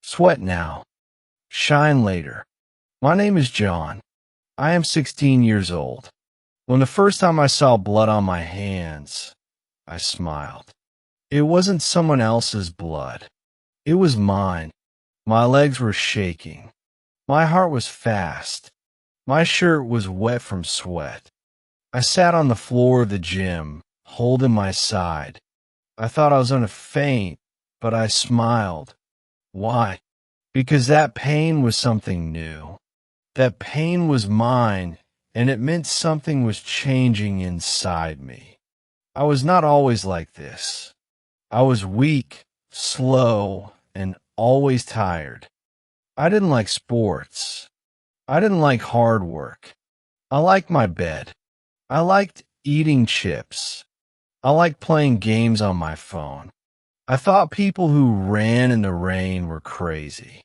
Sweat now, shine later. My name is John. I am 16 years old. When the first time I saw blood on my hands, I smiled. It wasn't someone else's blood. It was mine. My legs were shaking. My heart was fast. My shirt was wet from sweat. I sat on the floor of the gym, holding my side. I thought I was going to faint, but I smiled. Why? Because that pain was something new. That pain was mine, and it meant something was changing inside me. I was not always like this. I was weak, slow, and always tired. I didn't like sports. I didn't like hard work. I liked my bed. I liked eating chips. I liked playing games on my phone. I thought people who ran in the rain were crazy.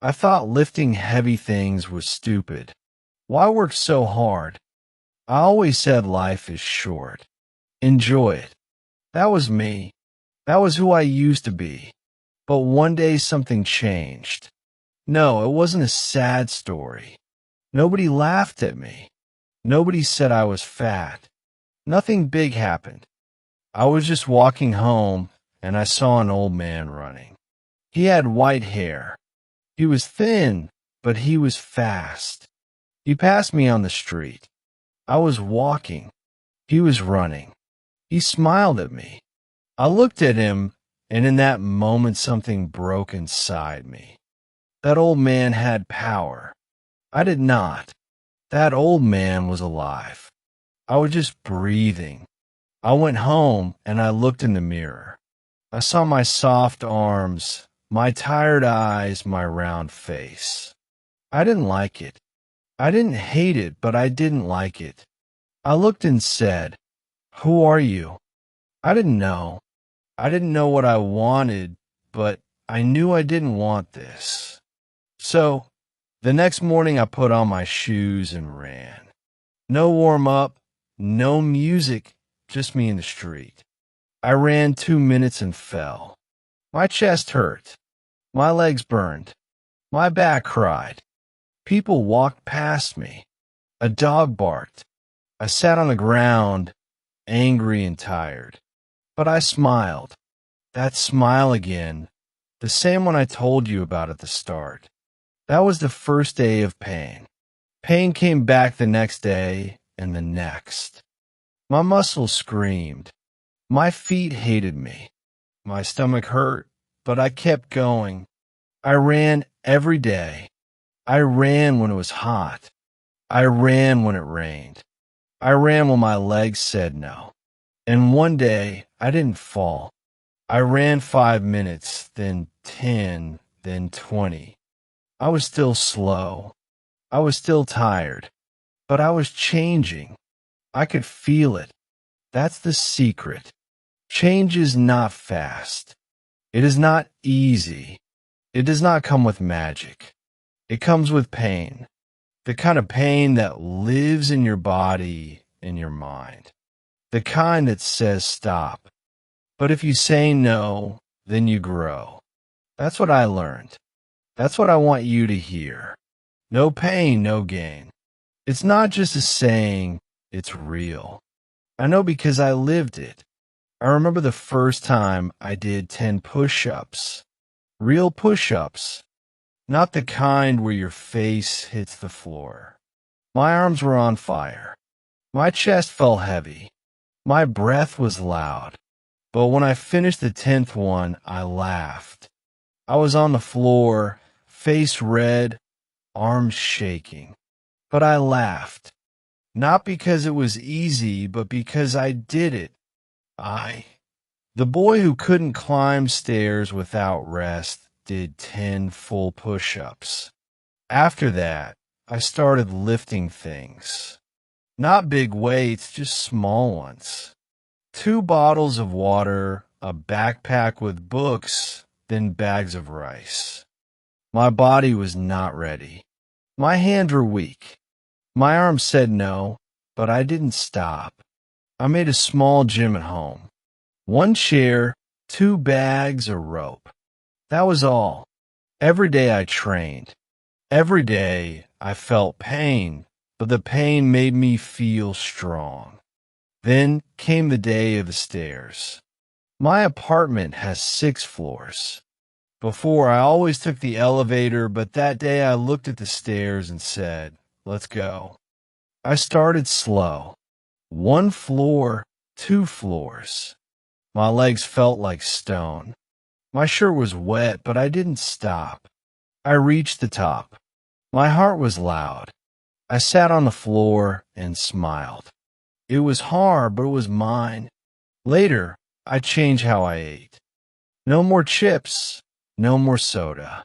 I thought lifting heavy things was stupid. Why work so hard? I always said life is short. Enjoy it. That was me. That was who I used to be. But one day something changed. No, it wasn't a sad story. Nobody laughed at me. Nobody said I was fat. Nothing big happened. I was just walking home, and I saw an old man running. He had white hair. He was thin, but he was fast. He passed me on the street. I was walking. He was running. He smiled at me. I looked at him, and in that moment something broke inside me. That old man had power. I did not. That old man was alive. I was just breathing. I went home, and I looked in the mirror. I saw my soft arms, my tired eyes, my round face. I didn't like it. I didn't hate it, but I didn't like it. I looked and said, "Who are you?" I didn't know. I didn't know what I wanted, but I knew I didn't want this. So, the next morning I put on my shoes and ran. No warm-up, no music, just me in the street. I ran 2 minutes and fell. My chest hurt. My legs burned. My back cried. People walked past me. A dog barked. I sat on the ground, angry and tired. But I smiled. That smile again, the same one I told you about at the start. That was the first day of pain. Pain came back the next day and the next. My muscles screamed. My feet hated me. My stomach hurt, but I kept going. I ran every day. I ran when it was hot. I ran when it rained. I ran when my legs said no. And one day, I didn't fall. I ran 5 minutes, then 10, then 20. I was still slow. I was still tired. But I was changing. I could feel it. That's the secret. Change is not fast. It is not easy. It does not come with magic. It comes with pain. The kind of pain that lives in your body and your mind. The kind that says stop. But if you say no, then you grow. That's what I learned. That's what I want you to hear. No pain, no gain. It's not just a saying, it's real. I know because I lived it. I remember the first time I did 10 push-ups. Real push-ups. Not the kind where your face hits the floor. My arms were on fire. My chest felt heavy. My breath was loud. But when I finished the 10th one, I laughed. I was on the floor, face red, arms shaking. But I laughed. Not because it was easy, but because I did it. The boy who couldn't climb stairs without rest, did 10 full push-ups. After that, I started lifting things. Not big weights, just small ones. 2 bottles of water, a backpack with books, then bags of rice. My body was not ready. My hands were weak. My arms said no, but I didn't stop. I made a small gym at home. 1 chair, 2 bags, a rope. That was all. Every day I trained. Every day I felt pain, but the pain made me feel strong. Then came the day of the stairs. My apartment has 6 floors. Before, I always took the elevator, but that day I looked at the stairs and said, "Let's go." I started slow. 1 floor, 2 floors. My legs felt like stone. My shirt was wet, but I didn't stop. I reached the top. My heart was loud. I sat on the floor and smiled. It was hard, but it was mine. Later, I changed how I ate. No more chips, no more soda.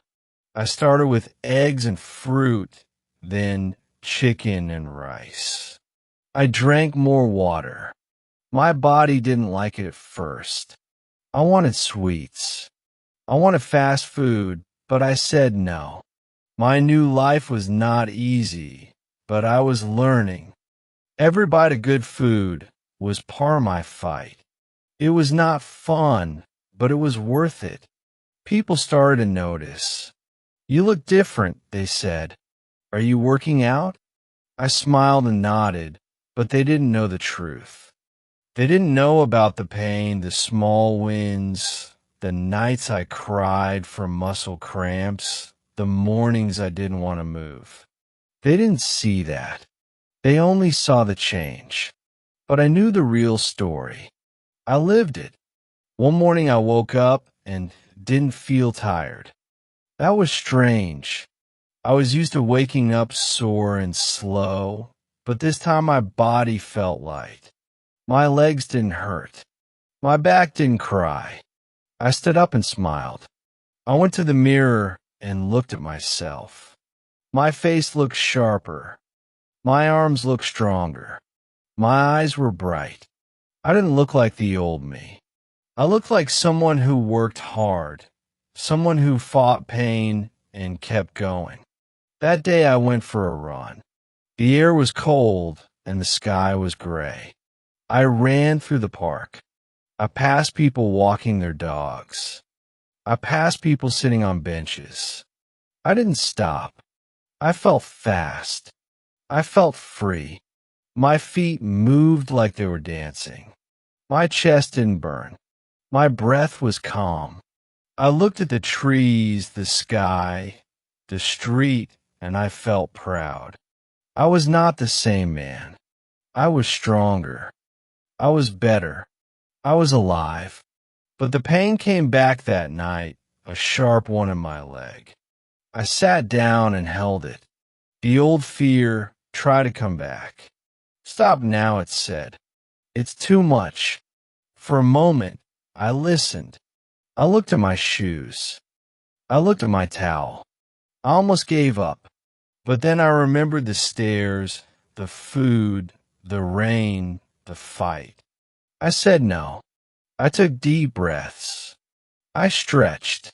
I started with eggs and fruit, then chicken and rice. I drank more water. My body didn't like it at first. I wanted sweets. I wanted fast food, but I said no. My new life was not easy, but I was learning. Every bite of good food was part of my fight. It was not fun, but it was worth it. People started to notice. "You look different," they said. "Are you working out?" I smiled and nodded, but they didn't know the truth. They didn't know about the pain, the small wins, the nights I cried from muscle cramps, the mornings I didn't want to move. They didn't see that. They only saw the change. But I knew the real story. I lived it. One morning I woke up and didn't feel tired. That was strange. I was used to waking up sore and slow, but this time my body felt light. My legs didn't hurt. My back didn't cry. I stood up and smiled. I went to the mirror and looked at myself. My face looked sharper. My arms looked stronger. My eyes were bright. I didn't look like the old me. I looked like someone who worked hard, someone who fought pain and kept going. That day I went for a run. The air was cold and the sky was gray. I ran through the park. I passed people walking their dogs. I passed people sitting on benches. I didn't stop. I felt fast. I felt free. My feet moved like they were dancing. My chest didn't burn. My breath was calm. I looked at the trees, the sky, the street, and I felt proud. I was not the same man. I was stronger. I was better. I was alive. But the pain came back that night, a sharp one in my leg. I sat down and held it. The old fear tried to come back. "Stop now," it said. "It's too much." For a moment, I listened. I looked at my shoes. I looked at my towel. I almost gave up. But then I remembered the stairs, the food, the rain, the fight. I said no. I took deep breaths. I stretched.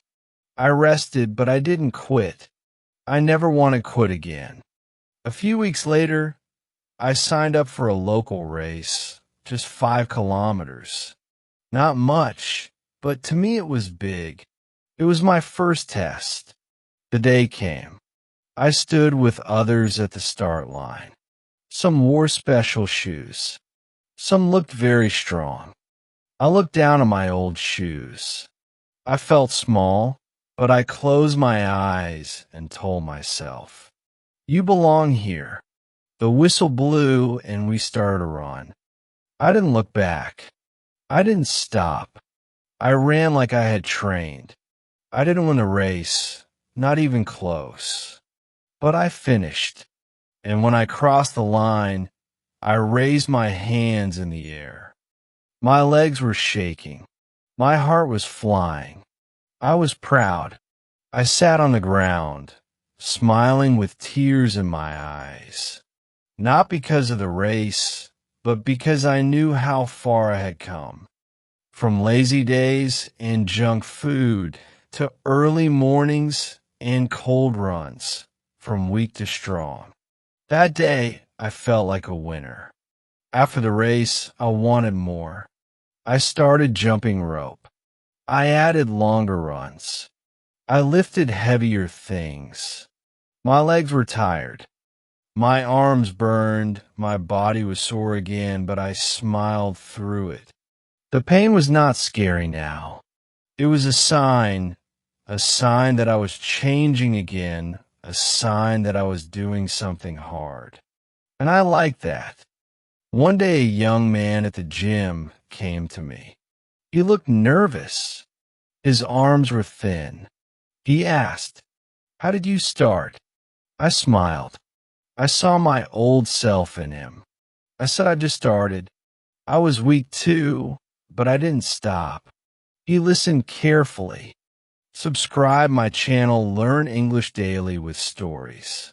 I rested, but I didn't quit. I never want to quit again. A few weeks later, I signed up for a local race, just 5 kilometers. Not much, but to me it was big. It was my first test. The day came. I stood with others at the start line. Some wore special shoes. Some looked very strong. I looked down at my old shoes. I felt small, but I closed my eyes and told myself, "You belong here." The whistle blew and we started to run. I didn't look back. I didn't stop. I ran like I had trained. I didn't win the race, not even close. But I finished. And when I crossed the line, I raised my hands in the air. My legs were shaking. My heart was flying. I was proud. I sat on the ground, smiling with tears in my eyes. Not because of the race, but because I knew how far I had come. From lazy days and junk food to early mornings and cold runs, from weak to strong. That day, I felt like a winner. After the race, I wanted more. I started jumping rope. I added longer runs. I lifted heavier things. My legs were tired. My arms burned. My body was sore again, but I smiled through it. The pain was not scary now. It was a sign that I was changing again, a sign that I was doing something hard. And I liked that. One day a young man at the gym came to me. He looked nervous. His arms were thin. He asked, "How did you start?" I smiled. I saw my old self in him. I said I just started. I was weak too, but I didn't stop. He listened carefully. Subscribe my channel, Learn English Daily with Stories.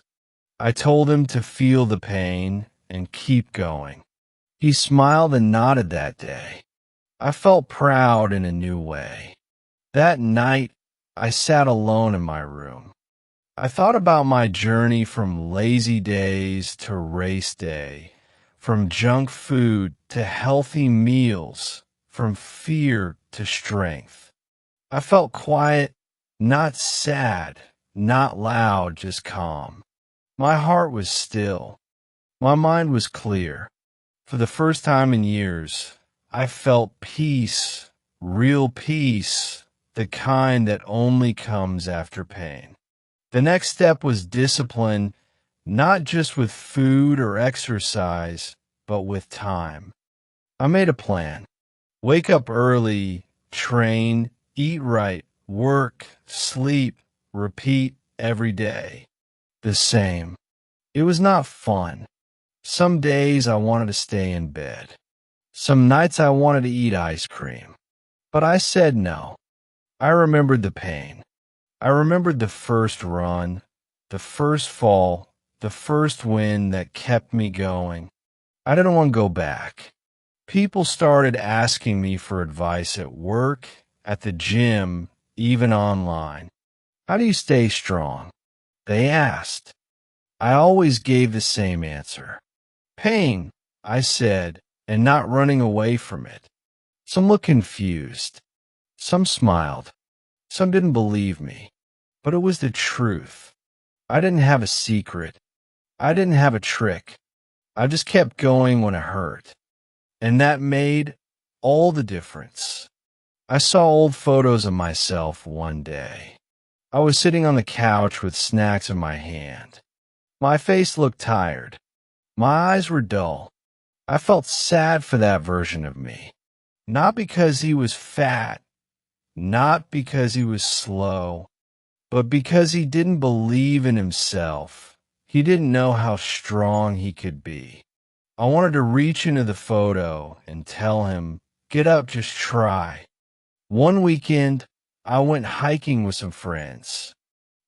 I told him to feel the pain and keep going. He smiled and nodded that day. I felt proud in a new way. That night, I sat alone in my room. I thought about my journey from lazy days to race day, from junk food to healthy meals, from fear to strength. I felt quiet, not sad, not loud, just calm. My heart was still. My mind was clear. For the first time in years, I felt peace, real peace, the kind that only comes after pain. The next step was discipline, not just with food or exercise, but with time. I made a plan. Wake up early, train, eat right, work, sleep, repeat every day. The same. It was not fun. Some days I wanted to stay in bed. Some nights I wanted to eat ice cream. But I said no. I remembered the pain. I remembered the first run, the first fall, the first win that kept me going. I didn't want to go back. People started asking me for advice at work, at the gym, even online. How do you stay strong? They asked. I always gave the same answer. Pain, I said, and not running away from it. Some looked confused. Some smiled. Some didn't believe me. But it was the truth. I didn't have a secret. I didn't have a trick. I just kept going when it hurt. And that made all the difference. I saw old photos of myself one day. I was sitting on the couch with snacks in my hand. My face looked tired. My eyes were dull. I felt sad for that version of me. Not because he was fat, not because he was slow, but because he didn't believe in himself. He didn't know how strong he could be. I wanted to reach into the photo and tell him, "Get up, just try." One weekend, I went hiking with some friends.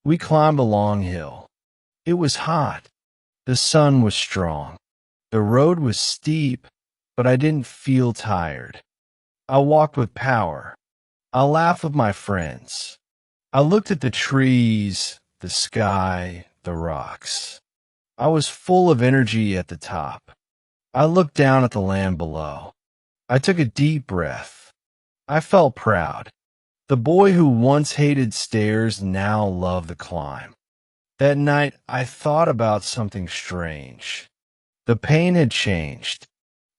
We climbed a long hill. It was hot. The sun was strong. The road was steep, but I didn't feel tired. I walked with power. I laughed with my friends. I looked at the trees, the sky, the rocks. I was full of energy at the top. I looked down at the land below. I took a deep breath. I felt proud. The boy who once hated stairs now loved the climb. That night, I thought about something strange. The pain had changed.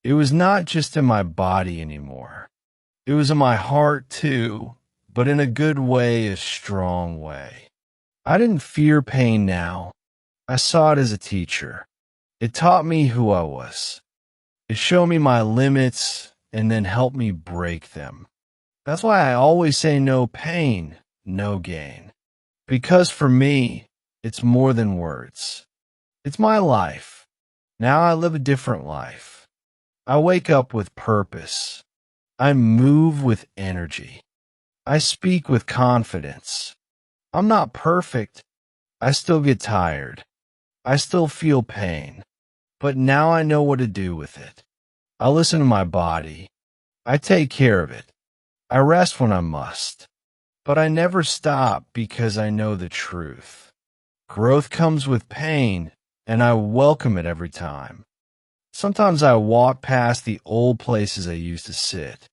It was not just in my body anymore. It was in my heart too, but in a good way, a strong way. I didn't fear pain now. I saw it as a teacher. It taught me who I was. It showed me my limits and then helped me break them. That's why I always say no pain, no gain. Because for me, it's more than words. It's my life. Now I live a different life. I wake up with purpose. I move with energy. I speak with confidence. I'm not perfect. I still get tired. I still feel pain. But now I know what to do with it. I listen to my body. I take care of it. I rest when I must. But I never stop because I know the truth. Growth comes with pain, and I welcome it every time. Sometimes I walk past the old places I used to sit.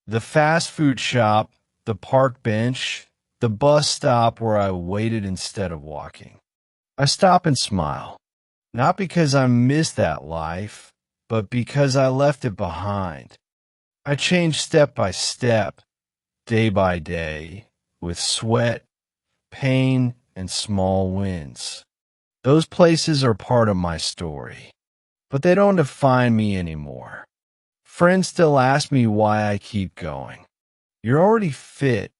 The fast food shop, the park bench, The bus stop where I waited instead of walking. I stop and smile. Not because I miss that life, but because I left it behind. I changed step by step, day by day, with sweat, pain, and small wins. Those places are part of my story, but they don't define me anymore. Friends still ask me why I keep going. You're already fit,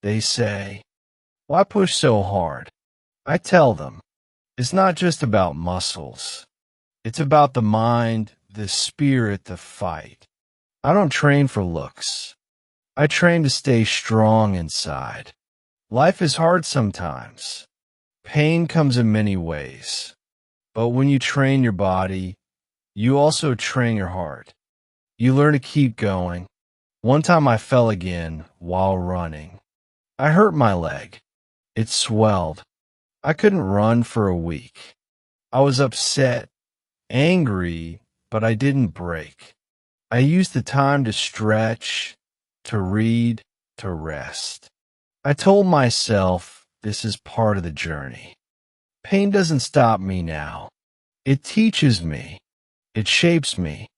they say. Why push so hard? I tell them, it's not just about muscles. It's about the mind, the spirit, the fight. I don't train for looks. I train to stay strong inside. Life is hard sometimes. Pain comes in many ways. But when you train your body, you also train your heart. You learn to keep going. One time I fell again while running. I hurt my leg. It swelled. I couldn't run for a week. I was upset, angry, but I didn't break. I used the time to stretch, to read, to rest. I told myself this is part of the journey. Pain doesn't stop me now. It teaches me. It shapes me.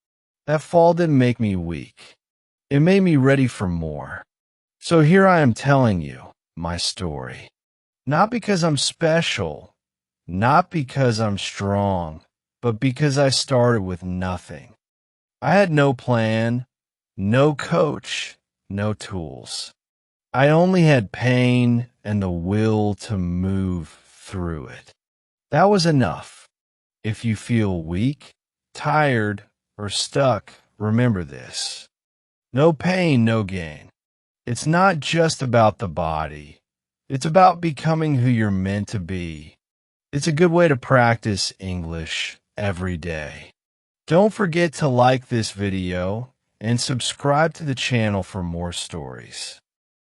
That fall didn't make me weak. It made me ready for more. So here I am telling you my story. Not because I'm special, not because I'm strong, but because I started with nothing. I had no plan, no coach, no tools. I only had pain and the will to move through it. That was enough. If you feel weak, tired, or stuck, remember this. No pain, no gain. It's not just about the body. It's about becoming who you're meant to be. It's a good way to practice English every day. Don't forget to like this video and subscribe to the channel for more stories.